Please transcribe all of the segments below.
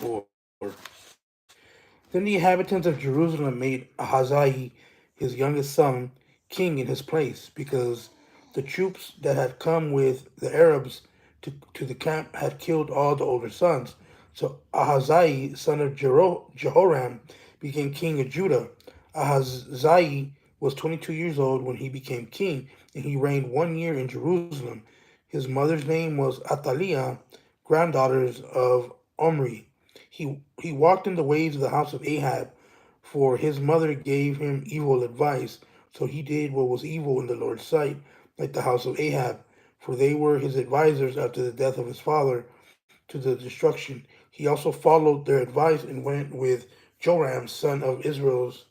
4. Then the inhabitants of Jerusalem made Ahaziah, his youngest son, king in his place, because the troops that had come with the Arabs to the camp had killed all the older sons. So Ahaziah, son of Jehoram, became king of Judah. Ahaziah was 22 years old when he became king, and he reigned 1 year in Jerusalem. His mother's name was Athaliah, granddaughter of Omri. He walked in the ways of the house of Ahab, for his mother gave him evil advice. So he did what was evil in the Lord's sight, like the house of Ahab, for they were his advisers after the death of his father to the destruction. He also followed their advice and went with Joram, son of Israel's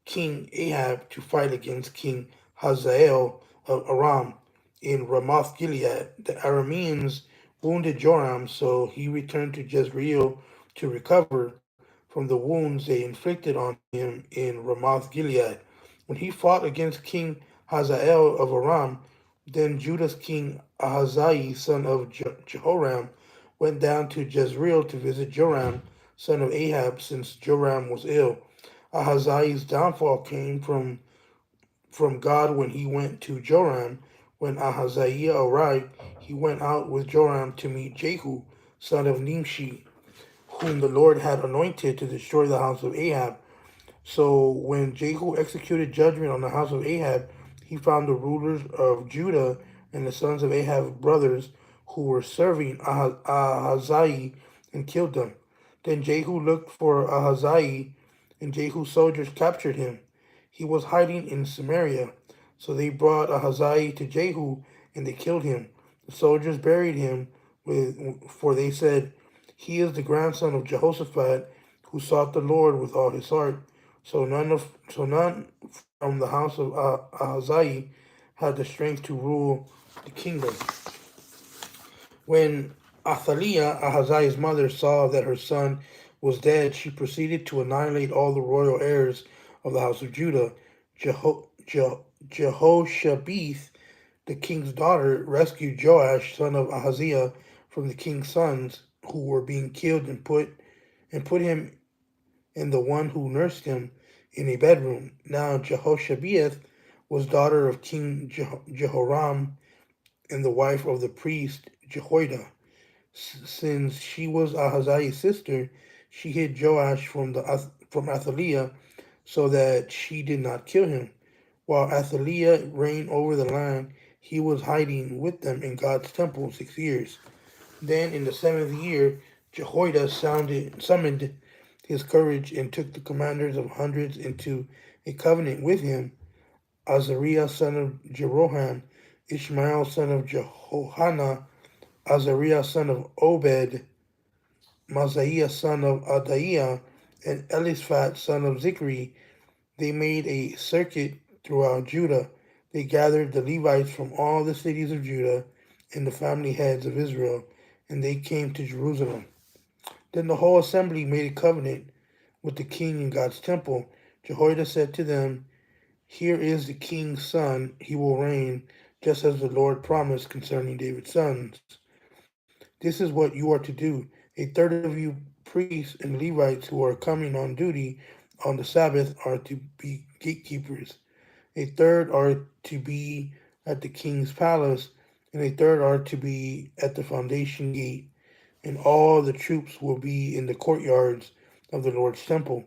King Ahab, to fight against King Hazael of Aram in Ramoth Gilead. The Arameans wounded Joram, so he returned to Jezreel to recover from the wounds they inflicted on him in Ramoth Gilead. When he fought against King Hazael of Aram, then Judah's king Ahaziah, son of Jehoram, went down to Jezreel to visit Joram, son of Ahab, since Joram was ill. Ahaziah's downfall came from God when he went to Joram. When Ahaziah arrived, he went out with Joram to meet Jehu, son of Nimshi, whom the Lord had anointed to destroy the house of Ahab. So when Jehu executed judgment on the house of Ahab, he found the rulers of Judah and the sons of Ahab's brothers who were serving Ahaziah and killed them. Then Jehu looked for Ahaziah, and Jehu's soldiers captured him. He was hiding in Samaria. So they brought Ahaziah to Jehu, and they killed him. The soldiers buried him, for they said, "He is the grandson of Jehoshaphat, who sought the Lord with all his heart." So none from the house of Ahaziah had the strength to rule the kingdom. When Athaliah, Ahaziah's mother, saw that her son was dead, she proceeded to annihilate all the royal heirs of the house of Judah. Jehoshabeth, the king's daughter, rescued Joash, son of Ahaziah, from the king's sons who were being killed, and put him and the one who nursed him in a bedroom. Now Jehoshabeth was daughter of King Jehoram and the wife of the priest Jehoiada. Since she was Ahaziah's sister, she hid Joash from Athaliah so that she did not kill him. While Athaliah reigned over the land, he was hiding with them in God's temple 6 years. Then in the 7th year, Jehoiada summoned his courage and took the commanders of hundreds into a covenant with him: Azariah son of Jeroham, Ishmael son of Jehohanan, Azariah son of Obed, Mazaiah son of Adaiah, and Eliphat son of Zikri. They made a circuit throughout Judah. They gathered the Levites from all the cities of Judah and the family heads of Israel, and they came to Jerusalem. Then the whole assembly made a covenant with the king in God's temple. Jehoiada said to them, "Here is the king's son. He will reign, just as the Lord promised concerning David's sons. This is what you are to do. A third of you priests and Levites who are coming on duty on the Sabbath are to be gatekeepers. A third are to be at the king's palace, and a third are to be at the foundation gate, and all the troops will be in the courtyards of the Lord's temple.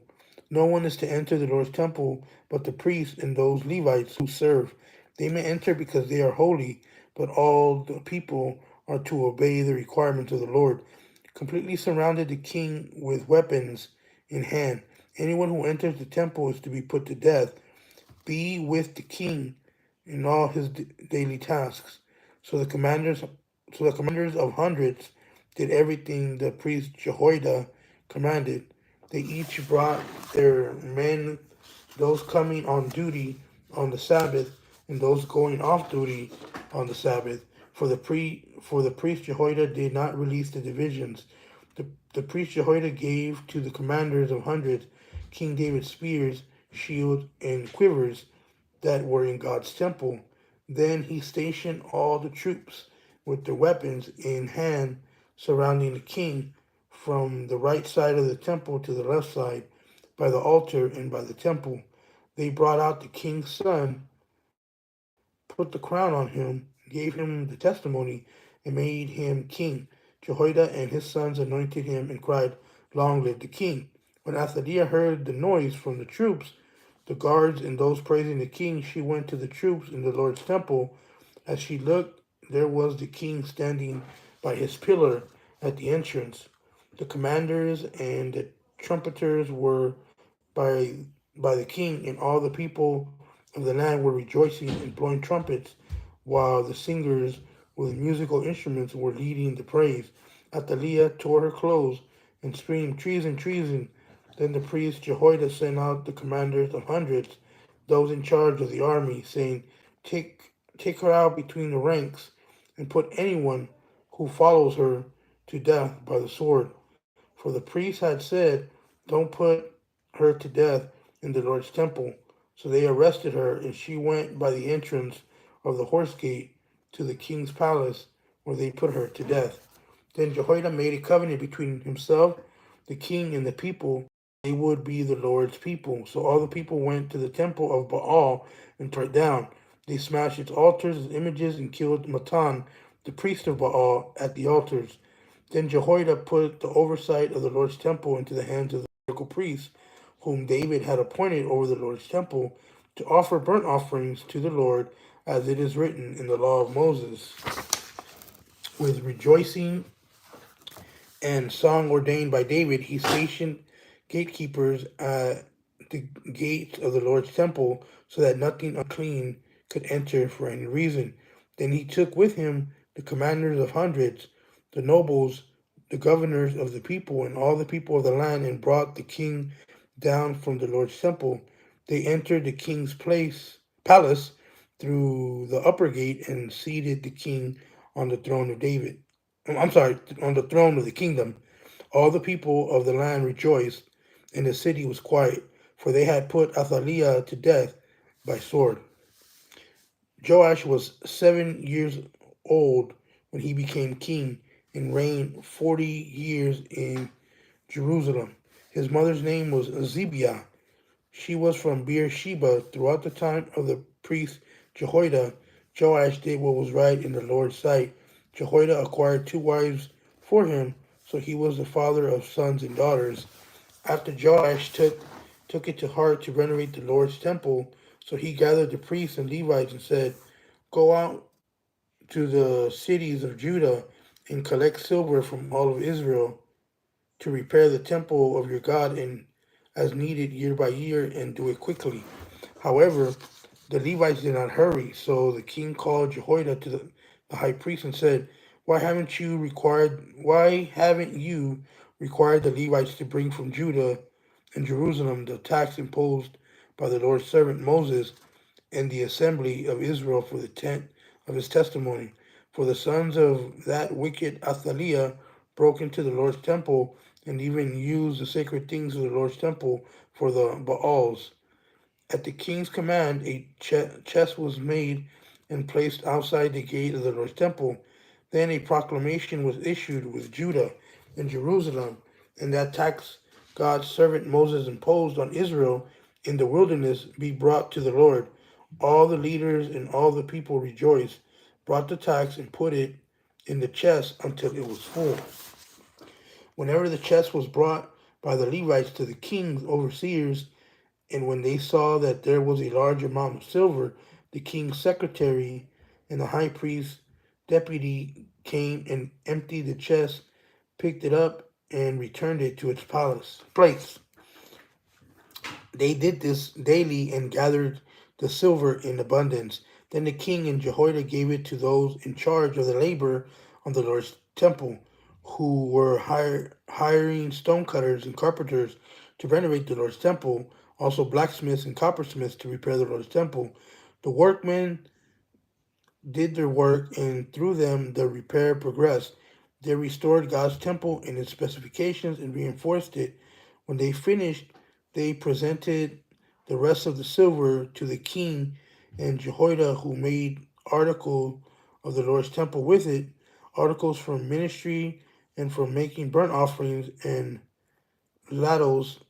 No one is to enter the Lord's temple but the priests and those Levites who serve. They may enter because they are holy, but all the people are to obey the requirements of the Lord." Completely surrounded the king with weapons in hand. Anyone who enters the temple is to be put to death. Be with the king in all his daily tasks. So the commanders, so the commanders of hundreds did everything the priest Jehoiada commanded. They each brought their men, those coming on duty on the Sabbath and those going off duty on the Sabbath. For the priest Jehoiada did not release the divisions. The priest Jehoiada gave to the commanders of hundreds King David's spears, shields, and quivers that were in God's temple. Then he stationed all the troops with their weapons in hand surrounding the king from the right side of the temple to the left side, by the altar and by the temple. They brought out the king's son, put the crown on him, gave him the testimony, and made him king. Jehoiada and his sons anointed him and cried, "Long live the king." When Athaliah heard the noise from the troops, the guards, and those praising the king, she went to the troops in the Lord's temple. As she looked, there was the king standing by his pillar at the entrance. The commanders and the trumpeters were by by the king, and all the people of the land were rejoicing and blowing trumpets, while the singers with musical instruments were leading the praise. Athaliah tore her clothes and screamed, "Treason, treason!" Then the priest Jehoiada sent out the commanders of hundreds, those in charge of the army, saying, Take her out between the ranks, and put anyone who follows her to death by the sword. For the priest had said, "Don't put her to death in the Lord's temple." So they arrested her, and she went by the entrance of the horse gate to the king's palace, where they put her to death. Then Jehoiada made a covenant between himself, the king, and the people. They would be the Lord's people. So all the people went to the temple of Baal and tore it down. They smashed its altars, its images, and killed Matan, the priest of Baal, at the altars. Then Jehoiada put the oversight of the Lord's temple into the hands of the Levitical priests, whom David had appointed over the Lord's temple, to offer burnt offerings to the Lord, as it is written in the law of Moses, with rejoicing and song ordained by David. He stationed gatekeepers at the gates of the Lord's temple, so that nothing unclean could enter for any reason. Then he took with him the commanders of hundreds, the nobles, the governors of the people, and all the people of the land, and brought the king down from the Lord's temple. They entered the king's palace through the upper gate, and seated the king on the throne of David. I'm sorry, on the throne of the kingdom. All the people of the land rejoiced, and the city was quiet, for they had put Athaliah to death by sword. Joash was 7 years old when he became king, and reigned 40 years in Jerusalem. His mother's name was Zibiah. She was from Beersheba. Throughout the time of the priest Jehoiada, Joash did what was right in the Lord's sight. Jehoiada acquired two wives for him, so he was the father of sons and daughters. After Joash took it to heart to renovate the Lord's temple, so he gathered the priests and Levites and said, "Go out to the cities of Judah and collect silver from all of Israel to repair the temple of your God, and as needed year by year, and do it quickly." However, the Levites did not hurry, so the king called Jehoiada to the high priest and said, Why haven't you required the Levites to bring from Judah and Jerusalem the tax imposed by the Lord's servant Moses and the assembly of Israel for the tent of his testimony? For the sons of that wicked Athaliah broke into the Lord's temple, and even used the sacred things of the Lord's temple for the Baals. At the king's command, a chest was made and placed outside the gate of the Lord's temple. Then a proclamation was issued with Judah and Jerusalem, and that tax God's servant Moses imposed on Israel in the wilderness be brought to the Lord. All the leaders and all the people rejoiced, brought the tax, and put it in the chest until it was full. Whenever the chest was brought by the Levites to the king's overseers, and when they saw that there was a large amount of silver, the king's secretary and the high priest's deputy came and emptied the chest, picked it up, and returned it to its place. They did this daily and gathered the silver in abundance. Then the king and Jehoiada gave it to those in charge of the labor on the Lord's temple, who were hiring stonecutters and carpenters to renovate the Lord's temple, also blacksmiths and coppersmiths to repair the Lord's temple. The workmen did their work, and through them the repair progressed. They restored God's temple in its specifications and reinforced it. When they finished, they presented the rest of the silver to the king and Jehoiada, who made articles of the Lord's temple with it, articles for ministry and for making burnt offerings and ladles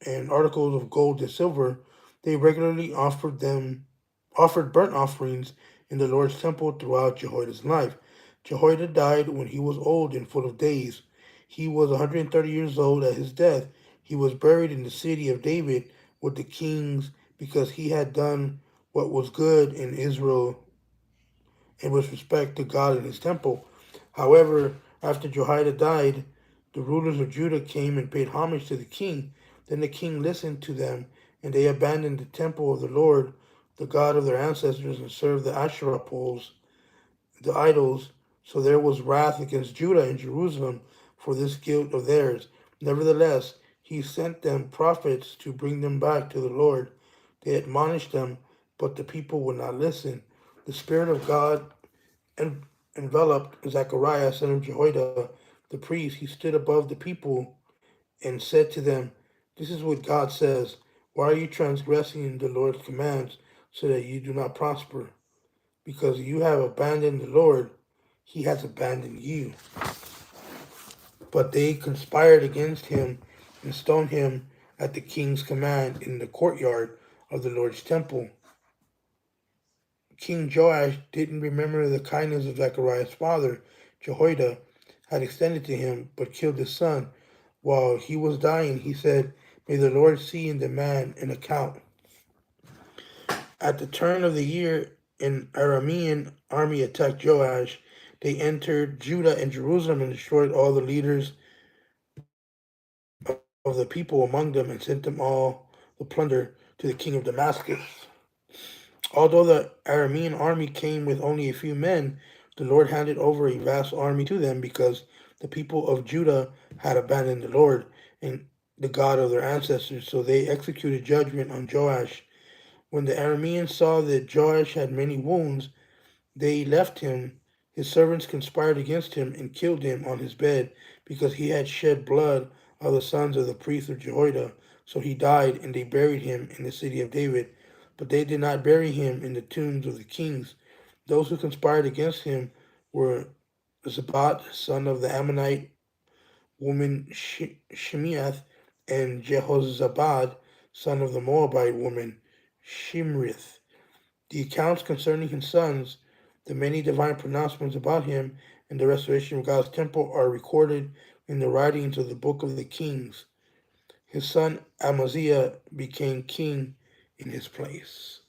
and articles of gold and silver. They regularly offered burnt offerings in the Lord's temple throughout Jehoiada's life. Jehoiada died when he was old and full of days. He was 130 years old at his death. He was buried in the city of David with the kings because he had done what was good in Israel and with respect to God and his temple. However, after Jehoiada died, the rulers of Judah came and paid homage to the king. Then the king listened to them, and they abandoned the temple of the Lord, the God of their ancestors, and served the Asherah poles, the idols. So there was wrath against Judah and Jerusalem for this guilt of theirs. Nevertheless, he sent them prophets to bring them back to the Lord. They admonished them, but the people would not listen. The Spirit of God enveloped Zechariah, son of Jehoiada, the priest. He stood above the people and said to them, "This is what God says. Why are you transgressing the Lord's commands so that you do not prosper? Because you have abandoned the Lord, he has abandoned you." But they conspired against him and stoned him at the king's command in the courtyard of the Lord's temple. King Joash didn't remember the kindness of Zechariah's father, Jehoiada, had extended to him, but killed his son. While he was dying, he said, "May the Lord see and demand an account." At the turn of the year, an Aramean army attacked Joash. They entered Judah and Jerusalem and destroyed all the leaders of the people among them and sent them all the plunder to the king of Damascus. Although the Aramean army came with only a few men, the Lord handed over a vast army to them because the people of Judah had abandoned the Lord and the God of their ancestors. So they executed judgment on Joash. When the Arameans saw that Joash had many wounds, they left him. His servants conspired against him and killed him on his bed because he had shed blood of the sons of the priest of Jehoiada. So he died, and they buried him in the city of David. But they did not bury him in the tombs of the kings. Those who conspired against him were Zabat, son of the Ammonite woman Shimeath, and Jehozabad, son of the Moabite woman Shimrith. The accounts concerning his sons, the many divine pronouncements about him, and the restoration of God's temple are recorded in the writings of the Book of the Kings. His son Amaziah became king in his place.